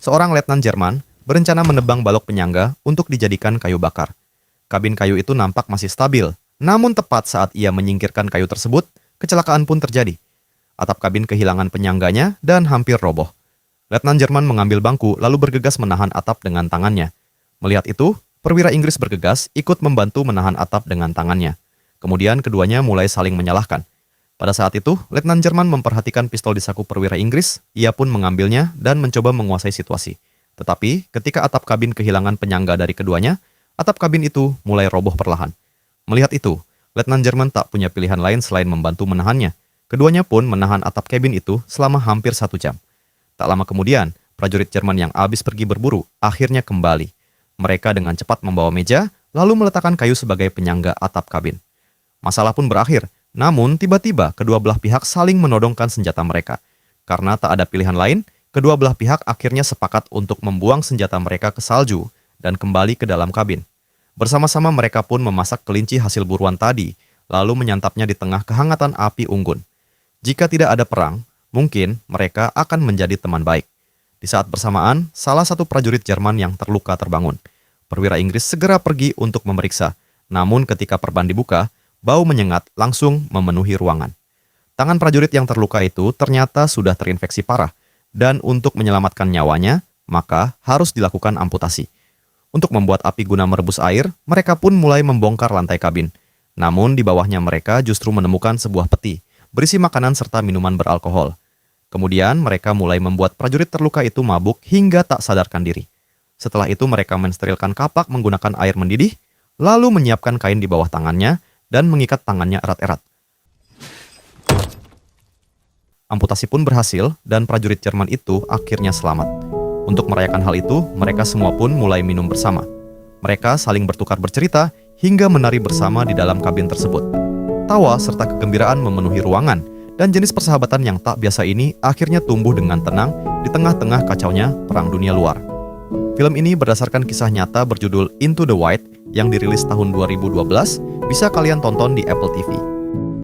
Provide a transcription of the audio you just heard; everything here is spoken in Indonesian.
Seorang letnan Jerman berencana menebang balok penyangga untuk dijadikan kayu bakar. Kabin kayu itu nampak masih stabil, namun tepat saat ia menyingkirkan kayu tersebut, kecelakaan pun terjadi. Atap kabin kehilangan penyangganya dan hampir roboh. Letnan Jerman mengambil bangku lalu bergegas menahan atap dengan tangannya. Melihat itu, perwira Inggris bergegas ikut membantu menahan atap dengan tangannya. Kemudian keduanya mulai saling menyalahkan. Pada saat itu, Letnan Jerman memperhatikan pistol di saku perwira Inggris, ia pun mengambilnya dan mencoba menguasai situasi. Tetapi, ketika atap kabin kehilangan penyangga dari keduanya, atap kabin itu mulai roboh perlahan. Melihat itu, Letnan Jerman tak punya pilihan lain selain membantu menahannya. Keduanya pun menahan atap kabin itu selama hampir 1 jam. Tak lama kemudian, prajurit Jerman yang habis pergi berburu akhirnya kembali. Mereka dengan cepat membawa meja, lalu meletakkan kayu sebagai penyangga atap kabin. Masalah pun berakhir, namun tiba-tiba kedua belah pihak saling menodongkan senjata mereka. Karena tak ada pilihan lain, kedua belah pihak akhirnya sepakat untuk membuang senjata mereka ke salju dan kembali ke dalam kabin. Bersama-sama mereka pun memasak kelinci hasil buruan tadi, lalu menyantapnya di tengah kehangatan api unggun. Jika tidak ada perang, mungkin mereka akan menjadi teman baik. Di saat bersamaan, salah satu prajurit Jerman yang terluka terbangun. Perwira Inggris segera pergi untuk memeriksa, namun ketika perban dibuka, bau menyengat langsung memenuhi ruangan. Tangan prajurit yang terluka itu ternyata sudah terinfeksi parah, dan untuk menyelamatkan nyawanya, maka harus dilakukan amputasi. Untuk membuat api guna merebus air, mereka pun mulai membongkar lantai kabin. Namun di bawahnya mereka justru menemukan sebuah peti, berisi makanan serta minuman beralkohol. Kemudian mereka mulai membuat prajurit terluka itu mabuk hingga tak sadarkan diri. Setelah itu mereka mensterilkan kapak menggunakan air mendidih, lalu menyiapkan kain di bawah tangannya dan mengikat tangannya erat-erat. Amputasi pun berhasil dan prajurit Jerman itu akhirnya selamat. Untuk merayakan hal itu, mereka semua pun mulai minum bersama. Mereka saling bertukar bercerita hingga menari bersama di dalam kabin tersebut. Tawa serta kegembiraan memenuhi ruangan, dan jenis persahabatan yang tak biasa ini akhirnya tumbuh dengan tenang di tengah-tengah kacaunya Perang Dunia Luar. Film ini berdasarkan kisah nyata berjudul Into the Wild yang dirilis tahun 2012, bisa kalian tonton di Apple TV.